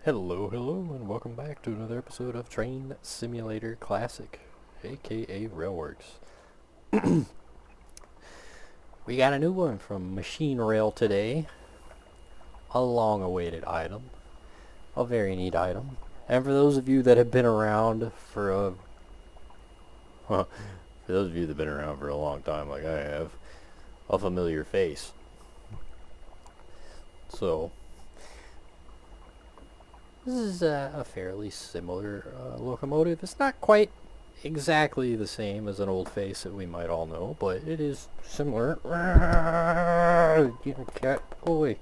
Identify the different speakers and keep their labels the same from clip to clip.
Speaker 1: Hello, and welcome back to another episode of Train Simulator Classic, aka Railworks. We got a new one from Machine Rail today. A long-awaited item. A very neat item. And for those of you that have been around for for those of you that have been around for a long time like I have, a familiar face. So, this is a fairly similar locomotive. It's not quite exactly the same as an old face that we might all know, but it is similar. Cat boy.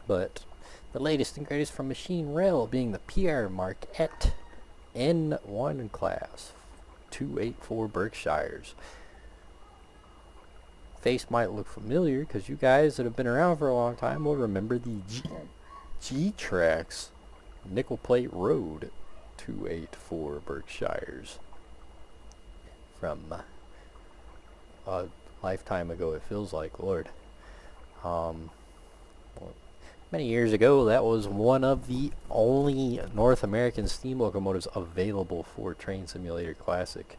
Speaker 1: But the latest and greatest from Machine Rail being the Pere Marquette N-1 class, 284 Berkshires. Face might look familiar because you guys that have been around for a long time will remember the G-Tracks Nickel Plate Road 284 Berkshires from a lifetime ago. It feels like, Lord. Well, many years ago, that was one of the only North American steam locomotives available for Train Simulator Classic.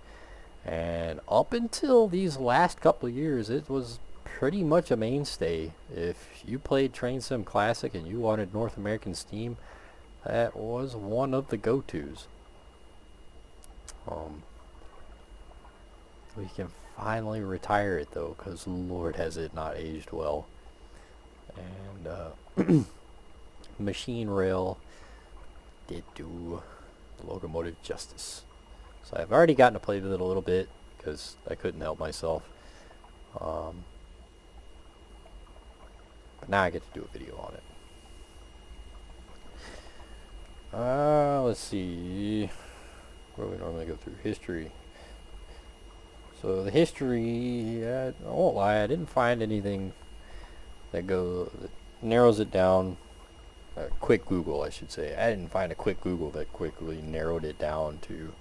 Speaker 1: And up until these last couple of years, it was pretty much a mainstay. If you played Train Sim Classic and you wanted North American steam, that was one of the go-tos. We can finally retire it though, because Lord has it not aged well. And Machine Rail did do the locomotive justice. So I've already gotten to play with it a little bit because I couldn't help myself. But now I get to do a video on it. Let's see. Where we normally go through history. So the history, I won't lie, I didn't find anything that narrows it down. Quick Google, I should say. I didn't find a quick Google that quickly narrowed it down to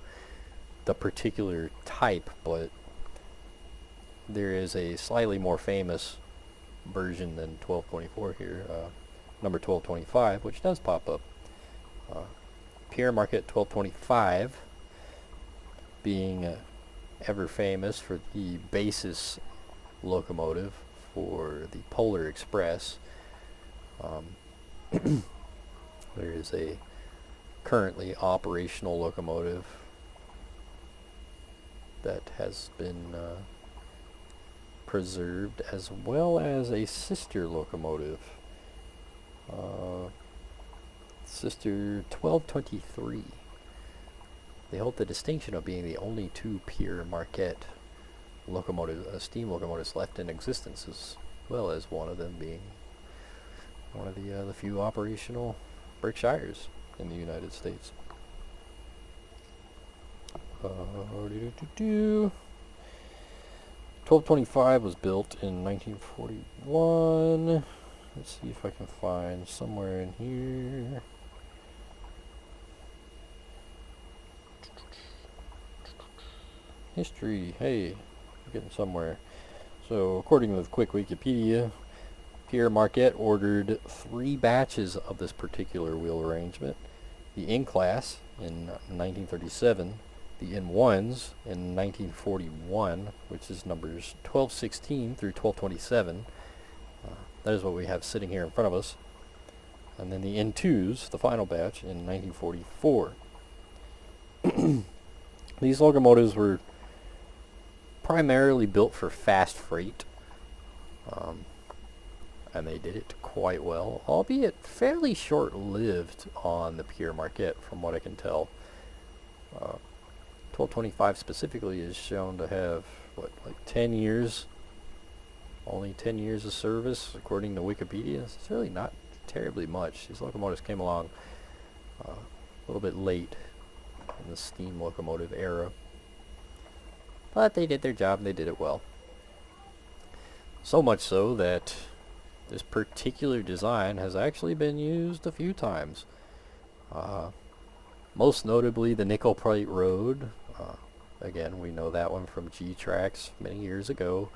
Speaker 1: the particular type, but there is a slightly more famous version than 1224 here, number 1225, which does pop up. Pere Marquette 1225 being ever famous for the basis locomotive for the Polar Express. There is a currently operational locomotive that has been preserved, as well as a sister locomotive, sister 1223. They hold the distinction of being the only two Pere Marquette steam locomotives left in existence, as well as one of them being one of the few operational Berkshires in the United States. 1225 was built in 1941. Let's see if I can find somewhere in here. History. Hey, we're getting somewhere. So, according to the quick Wikipedia, Pere Marquette ordered 3 batches of this particular wheel arrangement. The N-class in 1937. The N-1s in 1941, which is numbers 1216 through 1227. That is what we have sitting here in front of us. And then the N-2s, the final batch, in 1944. These locomotives were primarily built for fast freight. And they did it quite well, albeit fairly short-lived on the Pere Marquette, from what I can tell. 1225 specifically is shown to have, like 10 years? Only 10 years of service, according to Wikipedia. It's really not terribly much. These locomotives came along a little bit late in the steam locomotive era. But they did their job, and they did it well. So much so that this particular design has actually been used a few times. Most notably the Nickel Plate Road. Again, we know that one from G-Tracks many years ago.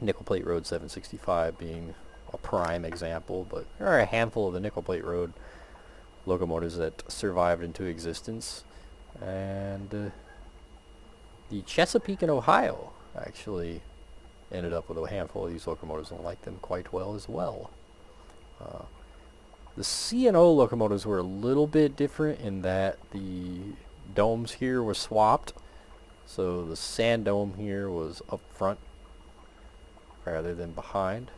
Speaker 1: Nickel Plate Road 765 being a prime example, but there are a handful of the Nickel Plate Road locomotives that survived into existence. And the Chesapeake and Ohio actually ended up with a handful of these locomotives and liked them quite well as well. The C&O locomotives were a little bit different in that the domes here were swapped. So the sand dome here was up front rather than behind.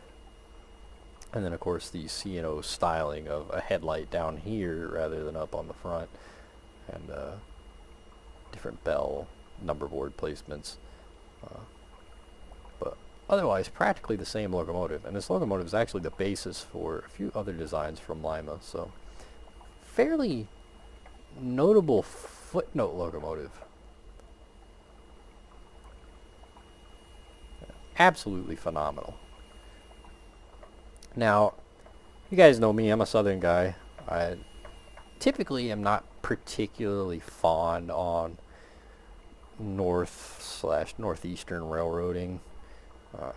Speaker 1: And then of course the C&O styling of a headlight down here rather than up on the front. And different bell number board placements. But otherwise practically the same locomotive. And this locomotive is actually the basis for a few other designs from Lima. So fairly notable footnote locomotive. Absolutely phenomenal. Now, you guys know me, I'm a southern guy. I typically am not particularly fond on north/northeastern railroading.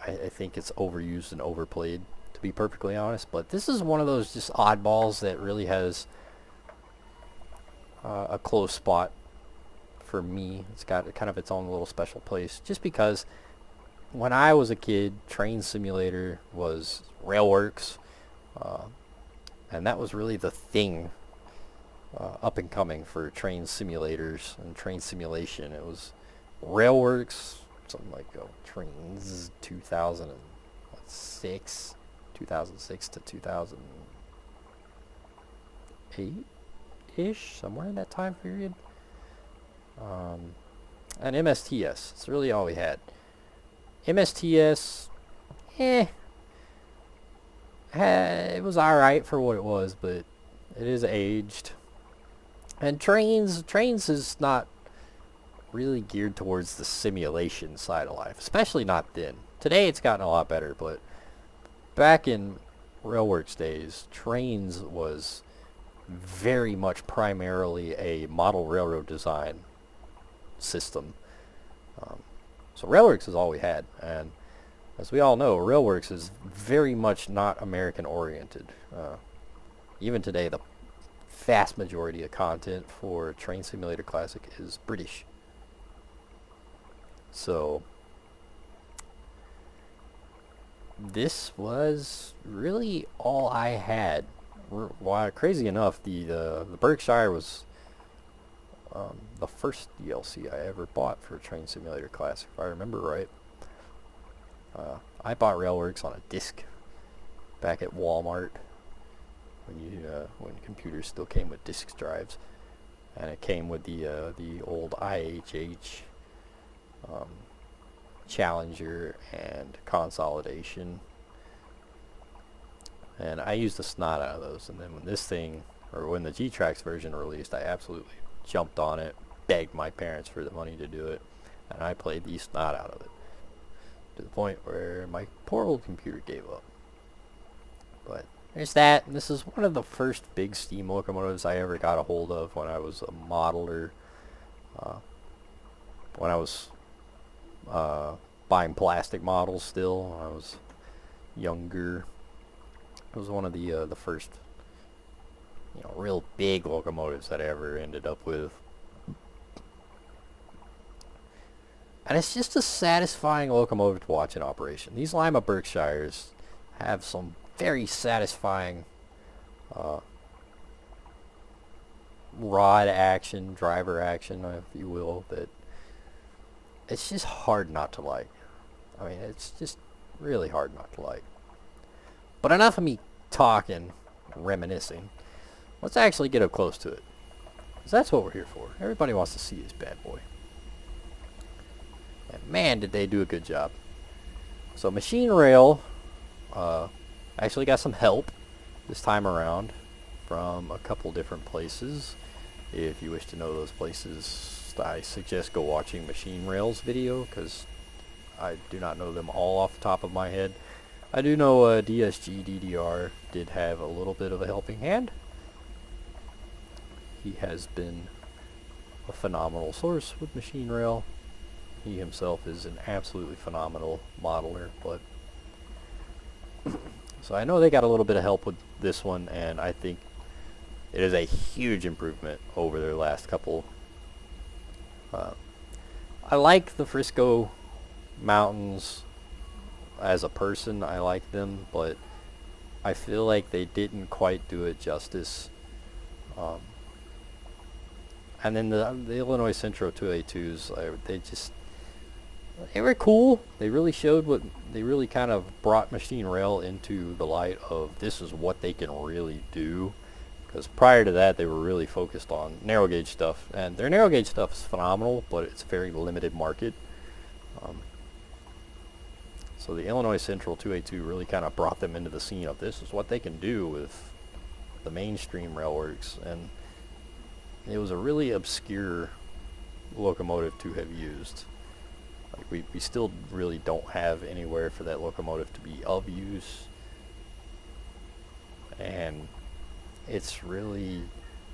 Speaker 1: I think it's overused and overplayed, to be perfectly honest. But this is one of those just oddballs that really has a close spot for me. It's got kind of its own little special place, just because when I was a kid, Train Simulator was Railworks, and that was really the thing up and coming for train simulators and train simulation. It was Railworks, something like Trains 2006 to 2008-ish, somewhere in that time period. And MSTS, it's really all we had. MSTS, it was alright for what it was, but it is aged. And Trains is not really geared towards the simulation side of life, especially not then. Today it's gotten a lot better, but back in Railworks days, Trains was very much primarily a model railroad design system. So Railworks is all we had, and as we all know, Railworks is very much not American oriented. Even today, the vast majority of content for Train Simulator Classic is British. So this was really all I had. Why, crazy enough, the Berkshire was the first DLC I ever bought for Train Simulator Classic, if I remember right. I bought Railworks on a disc back at Walmart when computers still came with disk drives, and it came with the old IHH Challenger and Consolidation, and I used the snot out of those. And then when when the G-Trax version released, I absolutely jumped on it, begged my parents for the money to do it, and I played the snot out of it to the point where my poor old computer gave up. But there's that, and this is one of the first big steam locomotives I ever got a hold of when I was a modeler. When I was buying plastic models still, when I was younger. It was one of the first real big locomotives that I ever ended up with. And it's just a satisfying locomotive to watch in operation. These Lima Berkshires have some very satisfying rod action, driver action, if you will, that it's just hard not to like. I mean, it's just really hard not to like. But enough of me talking, reminiscing. Let's actually get up close to it, because that's what we're here for. Everybody wants to see this bad boy. And man, did they do a good job. So Machine Rail actually got some help this time around from a couple different places. If you wish to know those places, I suggest go watching Machine Rail's video, because I do not know them all off the top of my head. I do know DSG DDR did have a little bit of a helping hand. He has been a phenomenal source with Machine Rail. He himself is an absolutely phenomenal modeler, but So I know they got a little bit of help with this one, and I think it is a huge improvement over their last couple. I like the Frisco Mountains as a person. I like them, but I feel like they didn't quite do it justice. Um, and then the Illinois Centro 282s, they were cool. They really showed what they really kind of brought machine rail into the light of this is what they can really do. Because prior to that, they were really focused on narrow gauge stuff, and their narrow gauge stuff is phenomenal, but it's a very limited market. So the Illinois Central 282 really kind of brought them into the scene of this is what they can do with the mainstream railworks, and it was a really obscure locomotive to have used. Like we still really don't have anywhere for that locomotive to be of use, and it's really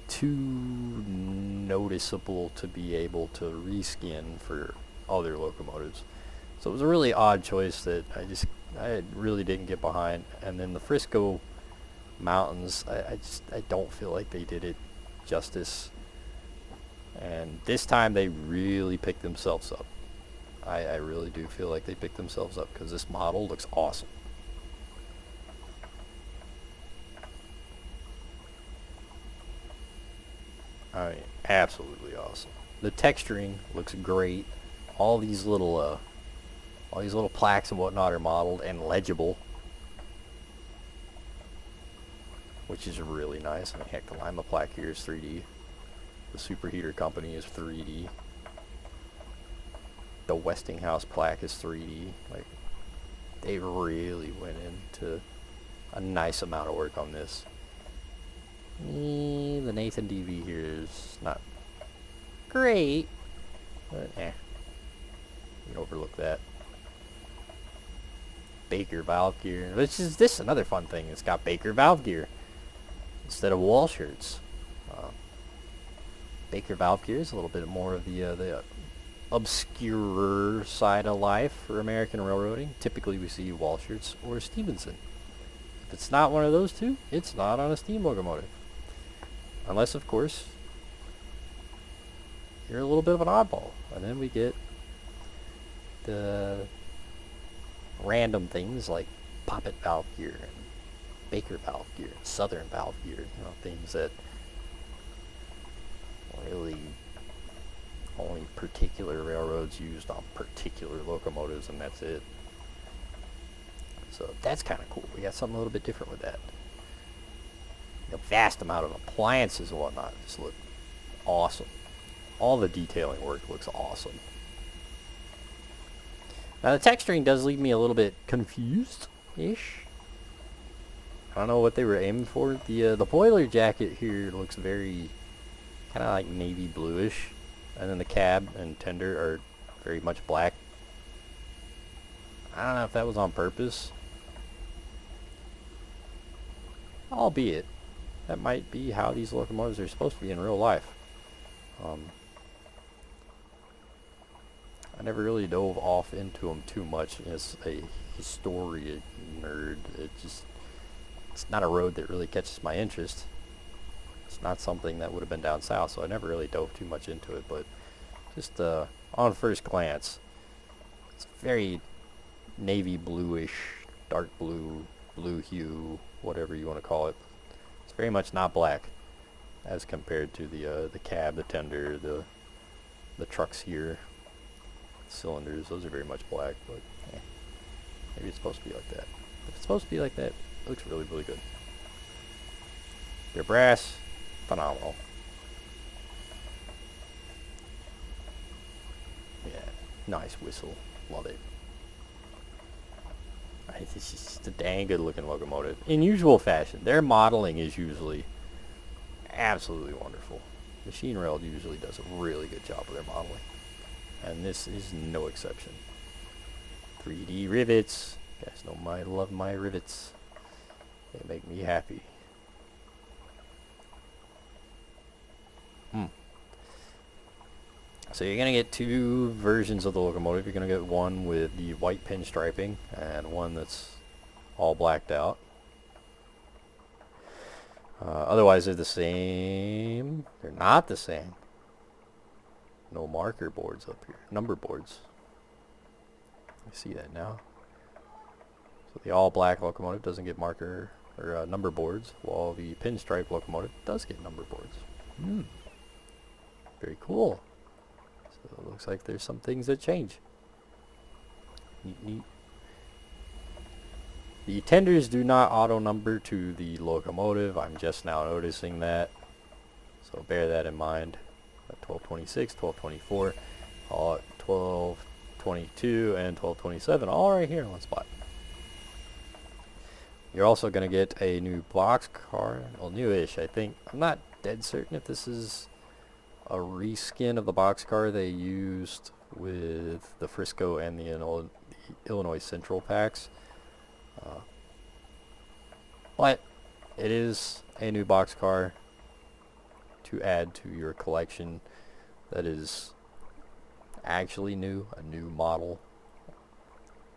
Speaker 1: too noticeable to be able to reskin for other locomotives. So it was a really odd choice that I really didn't get behind. And then the Frisco Mountains, I don't feel like they did it justice. And this time they really picked themselves up. I really do feel like they picked themselves up because this model looks awesome. I mean, absolutely awesome. The texturing looks great. All these little plaques and whatnot are modeled and legible, which is really nice. I mean, heck, the Lima plaque here is 3D. The Superheater Company is 3D. The Westinghouse plaque is 3D. Like, they really went into a nice amount of work on this. The Nathan DV here is not great, but you can overlook that. Baker valve gear, which is this another fun thing. It's got Baker valve gear instead of wall shirts. Baker valve gear is a little bit more of the obscure side of life for American railroading. Typically we see wall shirts or Stevenson. If it's not one of those two, it's not on a steam locomotive. Unless, of course, you're a little bit of an oddball. And then we get the random things like poppet valve gear and Baker valve gear and Southern valve gear. You know, things that really only particular railroads used on particular locomotives, and that's it. So that's kind of cool. We got something a little bit different with that. A vast amount of appliances and whatnot just look awesome. All the detailing work looks awesome. Now the texturing does leave me a little bit confused-ish. I don't know what they were aiming for. The boiler jacket here looks very kind of like navy bluish, and then the cab and tender are very much black. I don't know if that was on purpose. Albeit, that might be how these locomotives are supposed to be in real life. I never really dove off into them too much as a historian nerd. It's not a road that really catches my interest. It's not something that would have been down south, so I never really dove too much into it. But just on first glance, it's very navy bluish, dark blue, blue hue, whatever you want to call it. It's very much not black as compared to the cab, the tender, the trucks here, cylinders. Those are very much black, but maybe it's supposed to be like that. If it's supposed to be like that, it looks really, really good. Their brass, phenomenal. Yeah, nice whistle. Love it. It's just a dang good looking locomotive. In usual fashion, their modeling is usually absolutely wonderful. Machine Rail usually does a really good job of their modeling, and this is no exception. 3D rivets. You guys know I love my rivets. They make me happy. So you're going to get two versions of the locomotive. You're going to get one with the white pinstriping and one that's all blacked out. Otherwise, they're the same. They're not the same. No marker boards up here. Number boards. I see that now. So the all black locomotive doesn't get marker or number boards, while the pinstripe locomotive does get number boards. Very cool. So it looks like there's some things that change. Neat, neat. The tenders do not auto number to the locomotive. I'm just now noticing that. So bear that in mind. 1226, 1224, all at 1222 and 1227, all right here in one spot. You're also going to get a new boxcar, well, newish, I think. I'm not dead certain if this is a reskin of the boxcar they used with the Frisco and the Illinois Central packs. But it is a new boxcar to add to your collection that is actually new, a new model.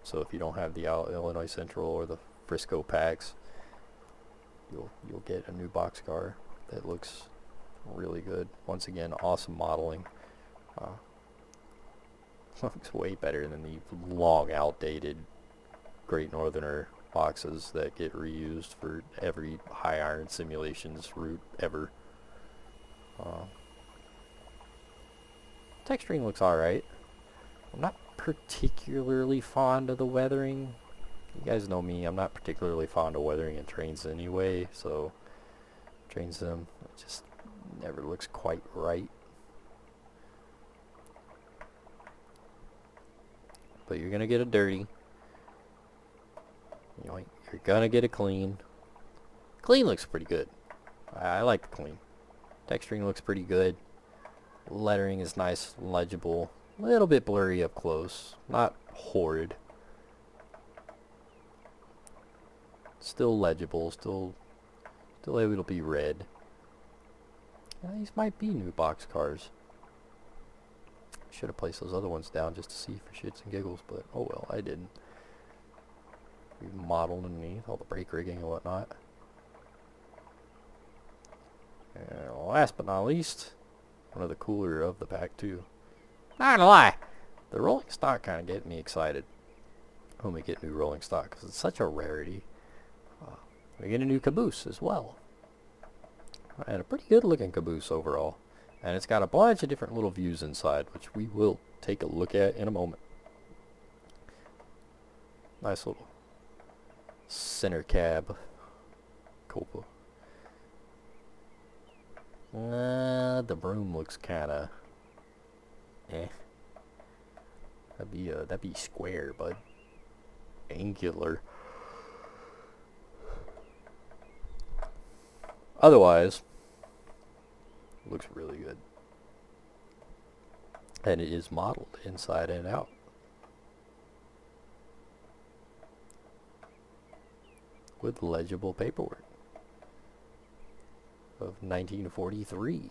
Speaker 1: So if you don't have the Illinois Central or the Frisco packs, you'll get a new boxcar that looks really good. Once again, awesome modeling. Looks way better than the long outdated Great Northerner boxes that get reused for every high iron simulations route ever. Texturing looks alright. I'm not particularly fond of the weathering. You guys know me, I'm not particularly fond of weathering in trains anyway, so train sim, it just never looks quite right. But you're gonna get a dirty. You're gonna get a clean. Clean looks pretty good. I like the clean. Texturing looks pretty good. Lettering is nice, legible. A little bit blurry up close. Not horrid. Still legible. Still able to be read. These might be new box cars. Should have placed those other ones down just to see for shits and giggles, but oh well, I didn't. Modeled underneath all the brake rigging and whatnot. And last but not least, one of the cooler of the pack too. Not gonna lie, the rolling stock kind of get me excited when we get new rolling stock because it's such a rarity. We get a new Caboose as well, and a pretty good looking Caboose overall. And it's got a bunch of different little views inside, which we will take a look at in a moment. Nice little center cab Copa. The broom looks kinda that'd be square, bud. Angular. Otherwise, looks really good. And it is modeled inside and out. With legible paperwork of 1943.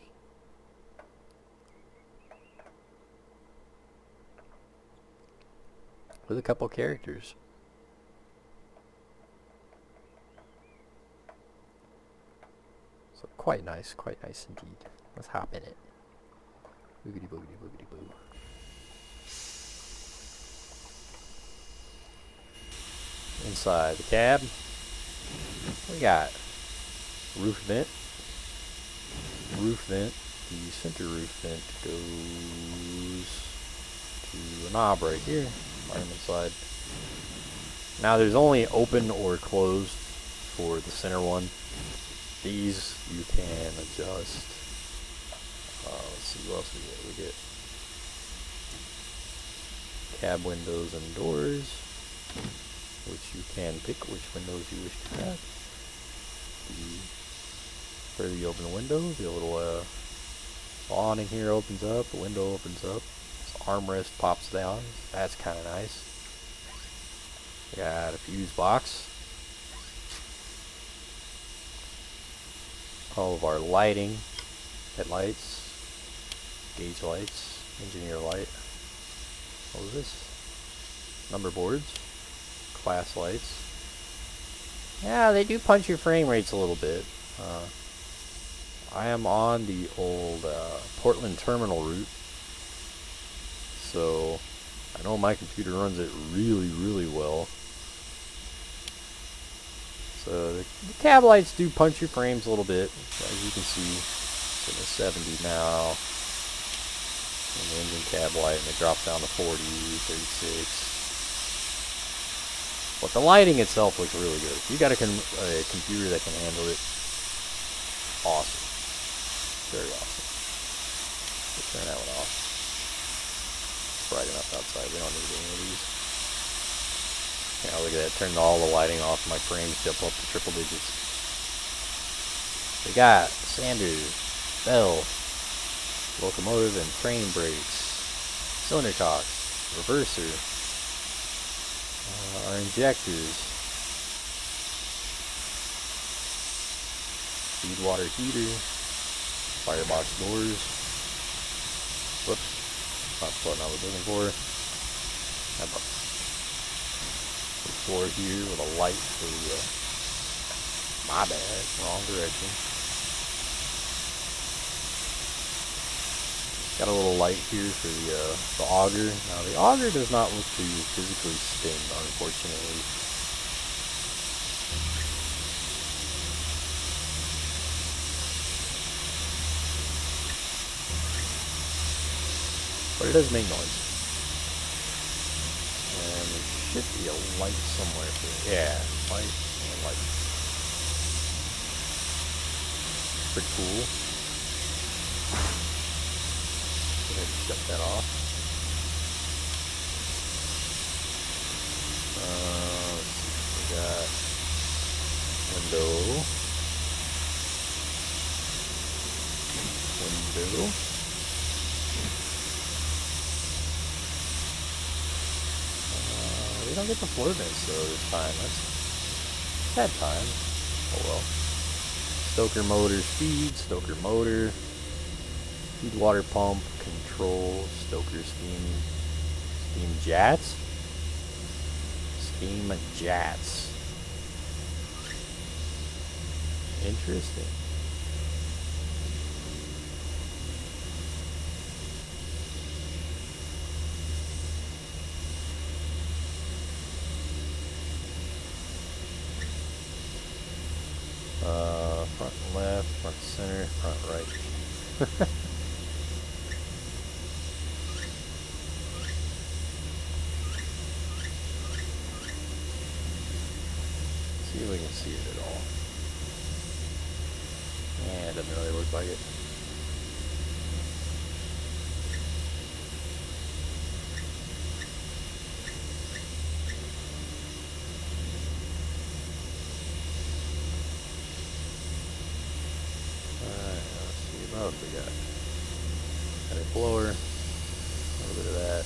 Speaker 1: With a couple characters. So quite nice indeed. Let's hop in it. Boogity boogity boogity boo. Inside the cab, we got roof vent. The center roof vent goes to a knob right here, fireman side. Now there's only open or closed for the center one. These you can adjust. Let's see what else we get. We get cab windows and doors, which you can pick which windows you wish to have. The further you open the window, the little awning here opens up, the window opens up, this armrest pops down. That's kind of nice. Got a fuse box. All of our lighting, headlights, gauge lights, engineer light. What was this? Number boards, class lights. Yeah, they do punch your frame rates a little bit. I am on the old Portland terminal route, so I know my computer runs it really, really well. So the cab lights do punch your frames a little bit, as you can see. It's in the 70 now. And the engine cab light, and it drops down to 40, 36. But the lighting itself looks really good. If you got a computer that can handle it, awesome. Very awesome. Let's turn that one off. It's bright enough outside. We don't need any of these. Yeah, look at that. Turned all the lighting off. My frames jump up to triple digits. We got Sanders, Bell, locomotive and train brakes, cylinder cocks, reverser, our injectors, feed water heater, firebox doors. Whoops, not the button I was looking for. That button. The floor here with a light for the, my bad, wrong direction. Got a little light here for the auger. Now the auger does not look to physically spin, unfortunately. But it does make noise. And there should be a light somewhere for it. Yeah, light and light. Pretty cool. Go ahead and shut that off. Let's see, we got window. We don't get the floor vents though this time. That's sad time. Oh well. Stoker motor speed, Stoker motor, feed water pump, control, Stoker steam jets. Steam jets. Interesting. Front and left, front center, front right. See if we can see it at all. Yeah, it doesn't really look like it. What else we got? Got a blower, a little bit of that.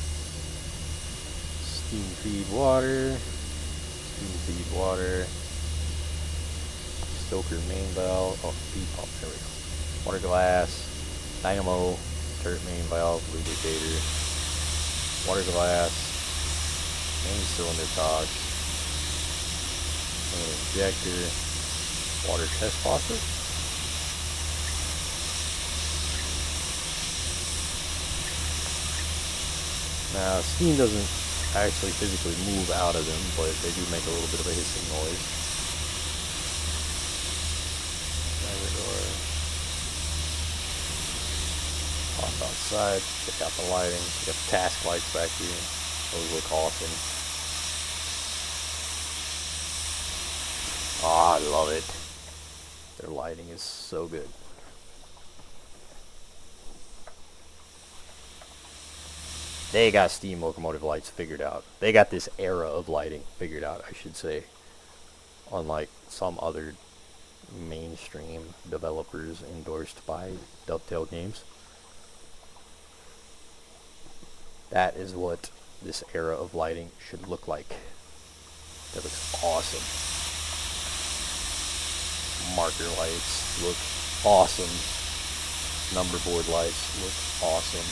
Speaker 1: Steam feed water, Stoker main valve, oh, feed pump, there we go. Water glass, dynamo, turret main valve, lubricator, water glass, main cylinder cogs, main injector, water test faucet. Now, steam doesn't actually physically move out of them, but they do make a little bit of a hissing noise. Driver door. Off outside. Check out the lighting. We got the task lights back here. Those look awesome. Oh, I love it. Their lighting is so good. They got steam locomotive lights figured out. They got this era of lighting figured out, I should say. Unlike some other mainstream developers endorsed by Dovetail Games. That is what this era of lighting should look like. That looks awesome. Marker lights look awesome. Number board lights look awesome.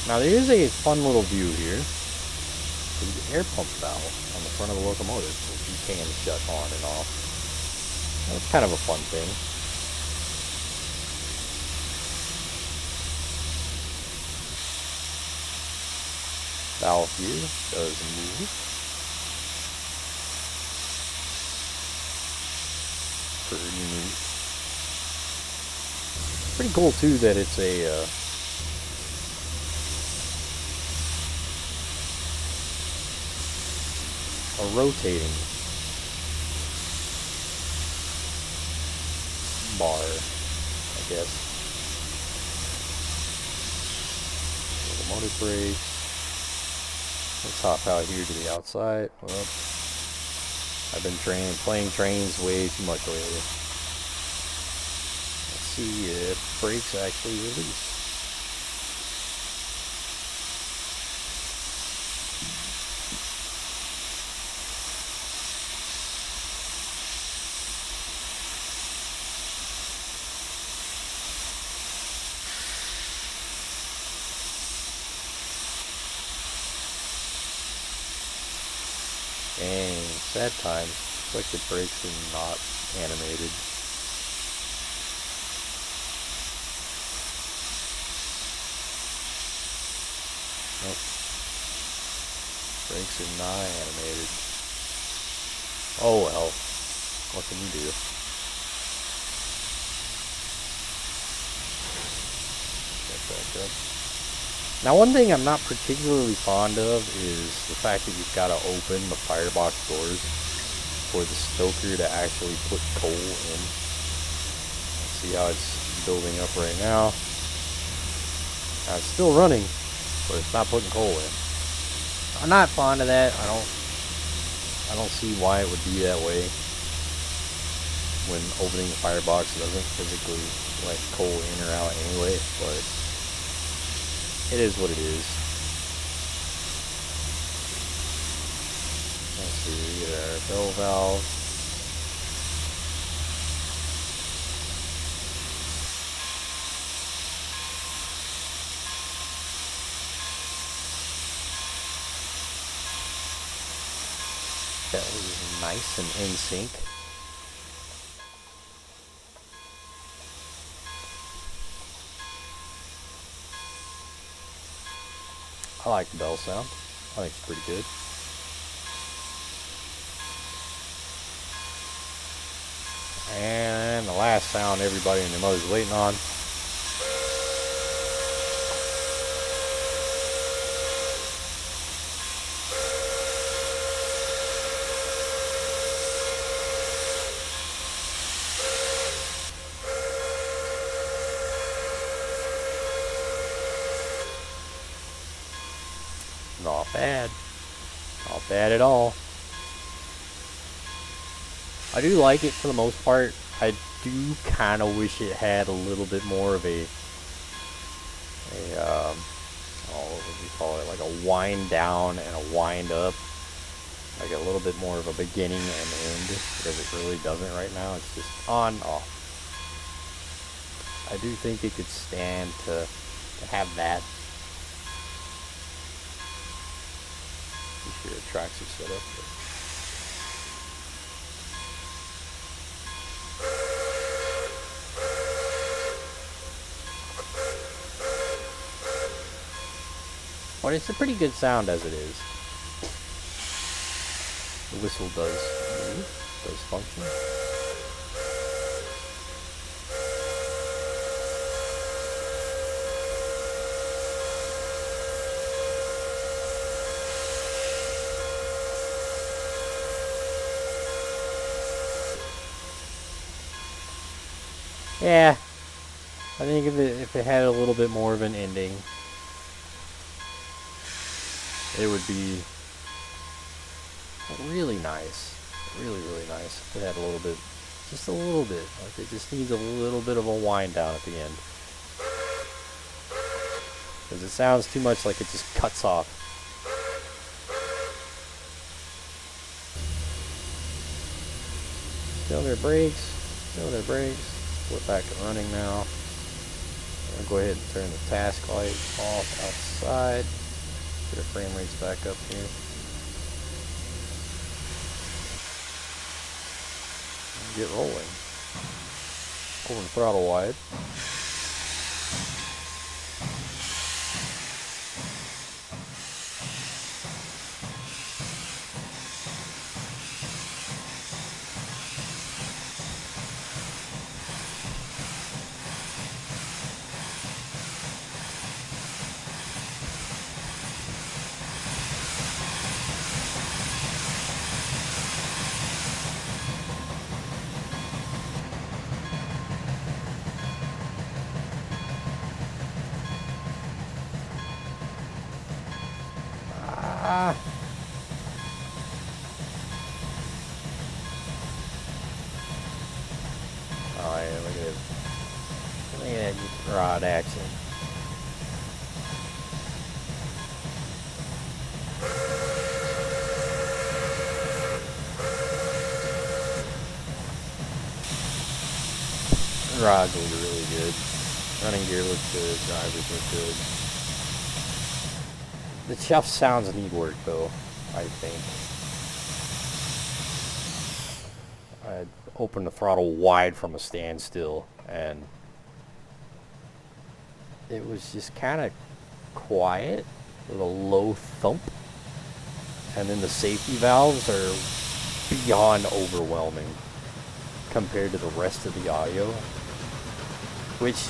Speaker 1: Now there is a fun little view here. the air pump valve on the front of the locomotive, which you can shut on and off. That's kind of a fun thing. Valve here does move. Pretty neat. Pretty cool too that it's a rotating bar, I guess. Locomotive brakes. Let's hop out here to the outside. Well, I've been playing trains way too much lately. Let's see if brakes actually release. Dang, sad time. Looks like the brakes are not animated. Nope. Brakes are not animated. Oh well. What can you do? Get back up. Now, one thing I'm not particularly fond of is the fact that you've got to open the firebox doors for the stoker to actually put coal in. Let's see how it's building up right now. Now, it's still running, but it's not putting coal in. I'm not fond of that. I don't see why it would be that way when opening the firebox doesn't physically let coal in or out anyway, but it is what it is. Let's see, we get our bell valve. That was nice and in sync. I like the bell sound. I think it's pretty good. And the last sound everybody and their mother's waiting on. Not bad. Not bad at all. I do like it for the most part. I do kind of wish it had a little bit more of a what would you call it? Like a wind down and a wind up. Like a little bit more of a beginning and end, because it really doesn't right now. It's just on, off. I do think it could stand to have that. Be sure the tracks are set up. But it's a pretty good sound as it is. The whistle does function. Yeah, I think if it had a little bit more of an ending, it would be really nice. Really, really nice. If it had a little bit, just a little bit. Like it just needs a little bit of a wind down at the end. Because it sounds too much like it just cuts off. Still their brakes. Still their brakes. Flip back to running now. I'm gonna go ahead and turn the task light off outside. Get our frame rates back up here. get rolling. Over the throttle wide. Oh yeah, look at it. Look at that rod action. The rods look really good. Running gear looks good. Drivers look good. The chuff sounds need work though, I think. I opened the throttle wide from a standstill and it was just kind of quiet with a low thump. And then the safety valves are beyond overwhelming compared to the rest of the audio, which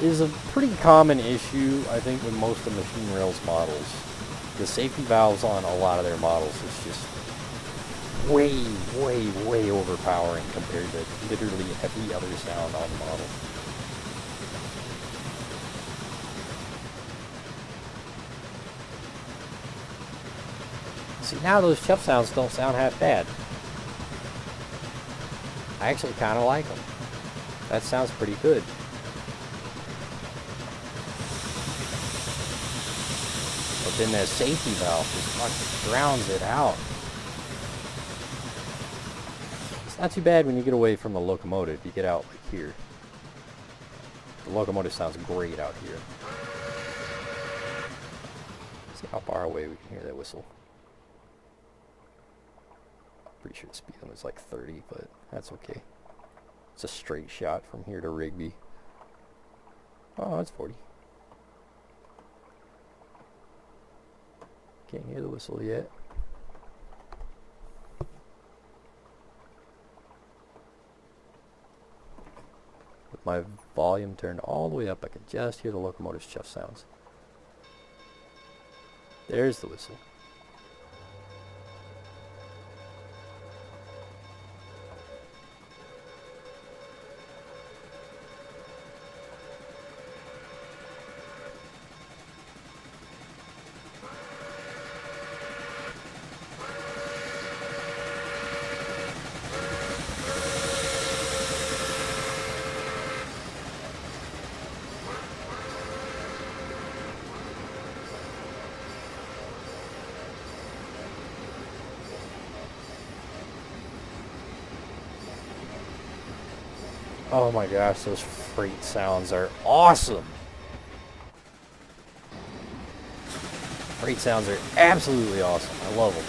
Speaker 1: is a pretty common issue, I think, with most of Machine Rail's models. The safety valves on a lot of their models is just way, way, way overpowering compared to literally every other sound on the model. See, now those chuff sounds don't sound half bad. I actually kind of like them. That sounds pretty good. But then that safety valve just fucking drowns it out. It's not too bad when you get away from the locomotive. You get out like here. The locomotive sounds great out here. See how far away we can hear that whistle. Pretty sure the speed limit is like 30, but that's okay. It's a straight shot from here to Rigby. Oh, that's 40. Can't hear the whistle yet. With my volume turned all the way up, I can just hear the locomotive's chuff sounds. There's the whistle. Oh my gosh, those freight sounds are awesome. Freight sounds are absolutely awesome. I love them.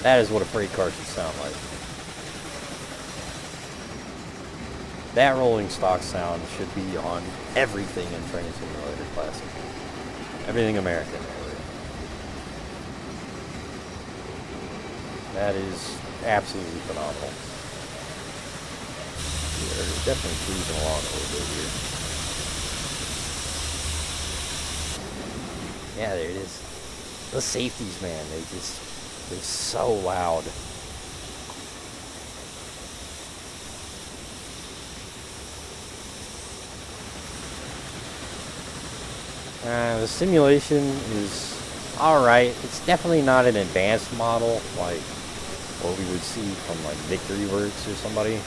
Speaker 1: That is what a freight car should sound like. That rolling stock sound should be on everything in Train Simulator Classic. Everything American, really. That is absolutely phenomenal. We're definitely cruising along a little bit here. Yeah, there it is. The safeties, man, they're so loud. The simulation is alright. It's definitely not an advanced model like what we would see from like Victory Works or somebody.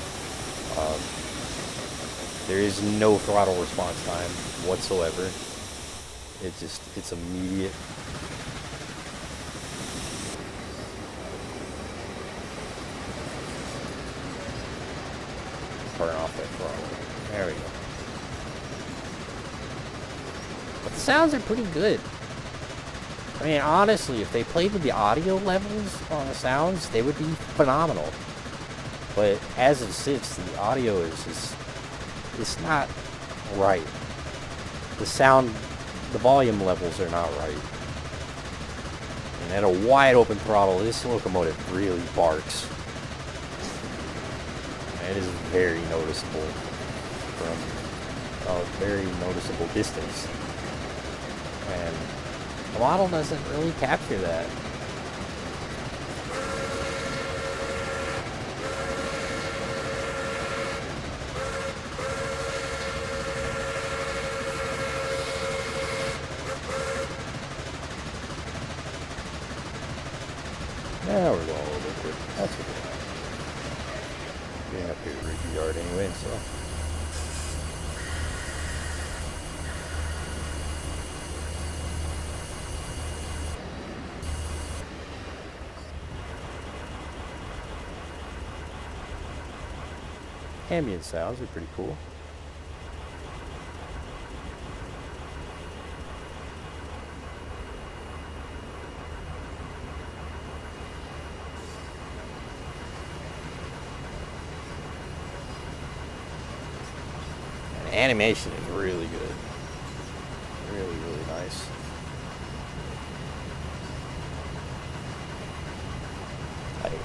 Speaker 1: There is no throttle response time whatsoever. It's immediate. Turn off that throttle. There we go. But the sounds are pretty good. I mean, honestly, if they played with the audio levels on the sounds, they would be phenomenal. But as it sits, the audio is just, it's not right. The sound, the volume levels are not right. And at a wide open throttle, this locomotive really barks. And it is very noticeable from a very noticeable distance. And the model doesn't really capture that. Yeah, we're going a little bit quick. That's okay. Getting up here to Ricky Yard anyway, so. Ambient sounds are pretty cool. And animation is really good. Really, really nice.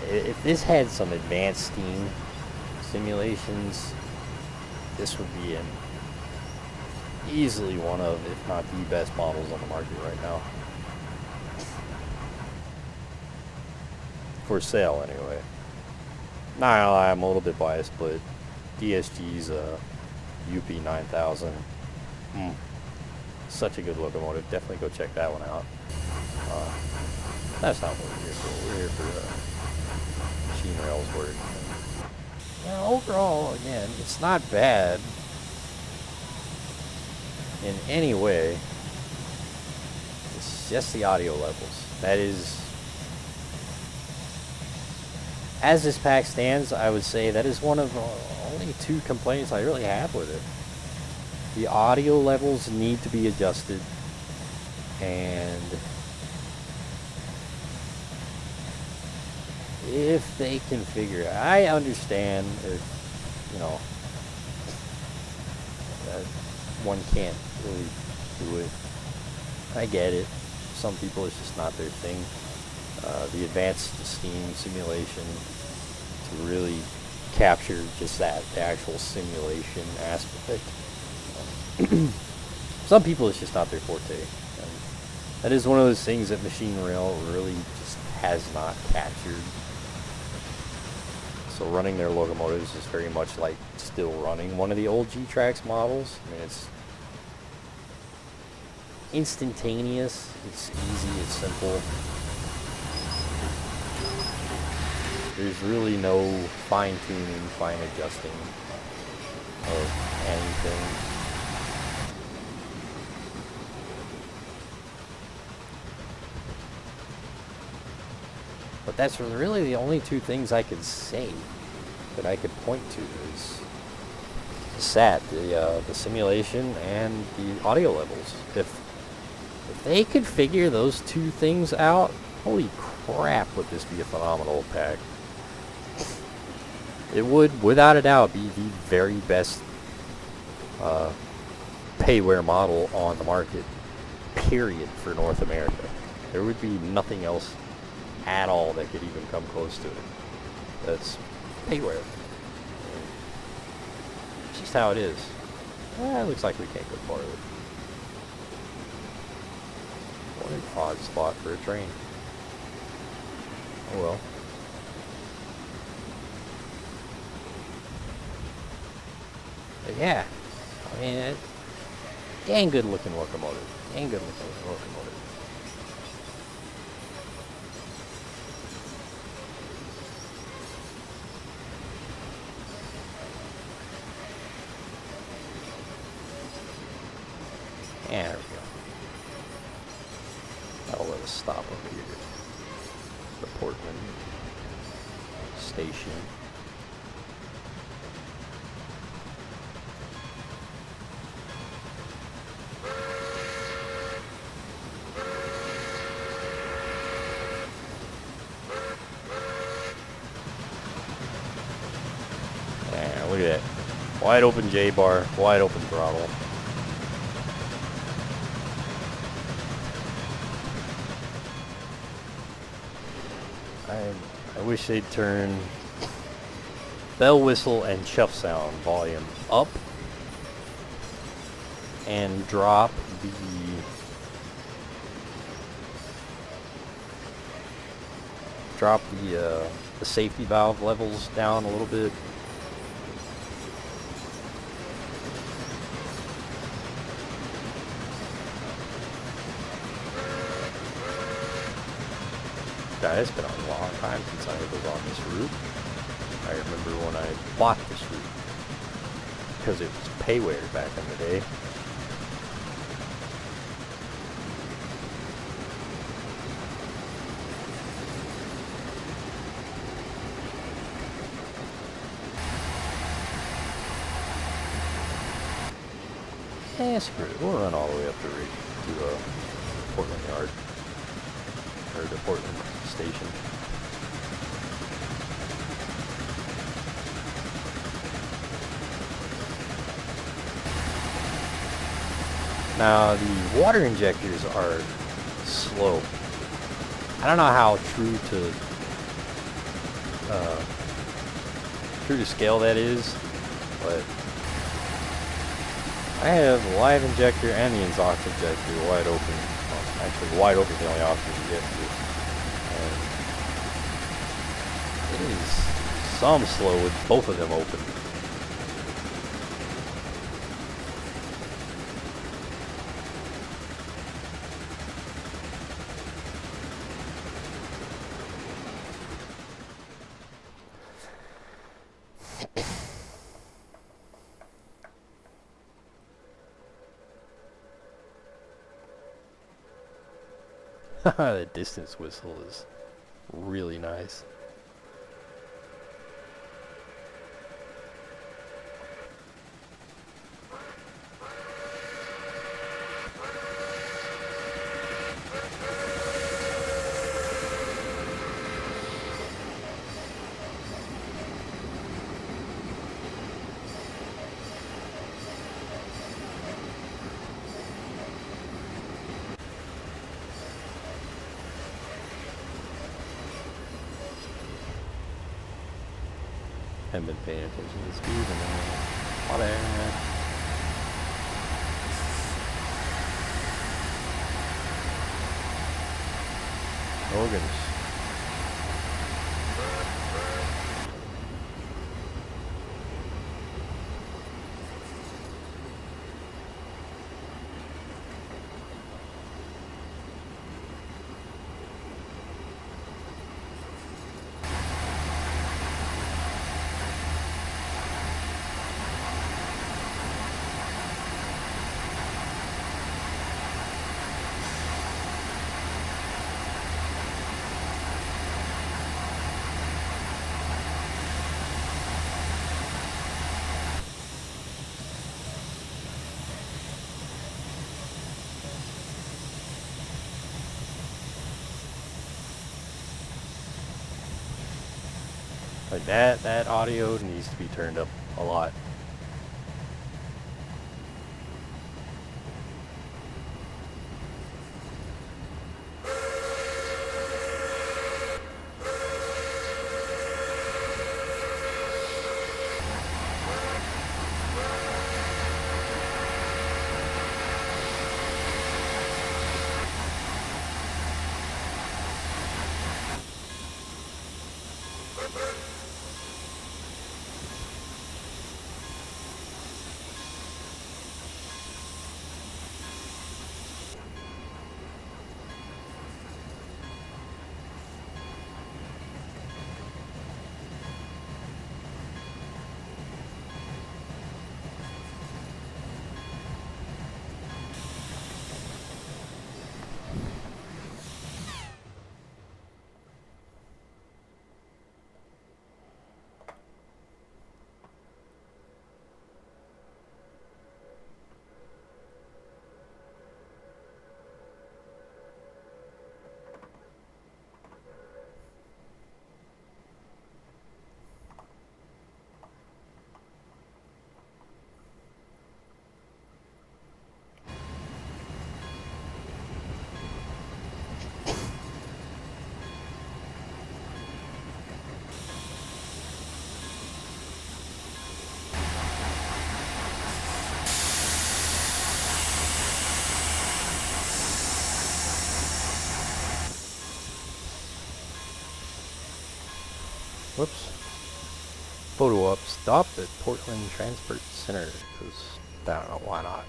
Speaker 1: If this had some advanced steam simulations, this would be easily one of, if not the best models on the market right now. For sale, anyway. Not gonna lie, I'm a little bit biased, but DSG's UP 9000, such a good locomotive. Definitely go check that one out. That's not what we're here for. We're here for machine rails work. Now, overall, again, it's not bad in any way. It's just the audio levels. That is, as this pack stands, I would say that is one of only 2 complaints I really have with it. The audio levels need to be adjusted, and if they can figure it, I understand if, you know, that one can't really do it. I get it. Some people, it's just not their thing. The advanced steam simulation to really capture just that, the actual simulation aspect. Some people, it's just not their forte. And that is one of those things that Machine Rail really just has not captured. So running their locomotives is very much like still running one of the old G-Trax models. I mean, it's instantaneous, it's easy, it's simple. There's really no fine-tuning, fine adjusting of anything. But that's really the only 2 things I could say that I could point to is the simulation and the audio levels. If they could figure those 2 things out, holy crap, would this be a phenomenal pack. It would, without a doubt, be the very best payware model on the market, period, for North America. There would be nothing else at all that could even come close to it. That's payware. It's just how it is. It looks like we can't go farther. What an odd spot for a train. Oh well. But yeah, I mean, dang good looking locomotive. Dang good looking locomotive. And there we go. That'll let us stop over here. The Portland station. Wide open J-bar, wide open throttle. I wish they'd turn bell whistle and chuff sound volume up and drop the safety valve levels down a little bit. God, it's been a long time since I was on this route. I remember when I bought this route because it was payware back in the day. Eh, screw it. We'll run all the way up to Portland Yard. Or the Portland Station. Now, the water injectors are slow. I don't know how true to scale that is, but I have the live injector and the exhaust injector wide open. Well, actually, wide open is the only option you get to. And it is some slow with both of them open. The distance whistle is really nice. Haven't been paying attention to the speed and my bad. Oh goodness. Like that audio needs to be turned up a lot. Whoops. Photo op. Stop at Portland Transport Center. Because I don't know why not.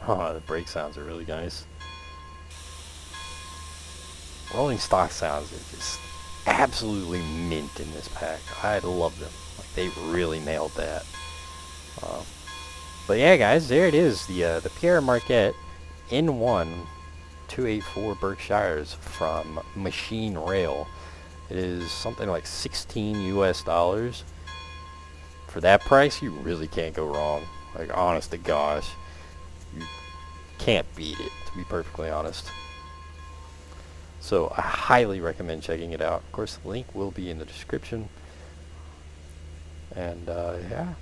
Speaker 1: Oh, the brake sounds are really nice. Rolling stock sounds are just absolutely mint in this pack. I love them. Like, they really nailed that. But yeah, guys, there it is. The Pere Marquette N-1 284 Berkshires from Machine Rail. It is something like $16 US. For that price, you really can't go wrong. Like, honest to gosh, you can't beat it, to be perfectly honest. So I highly recommend checking it out. Of course, the link will be in the description. And yeah,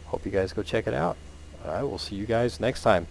Speaker 1: hope you guys go check it out. I will see you guys next time.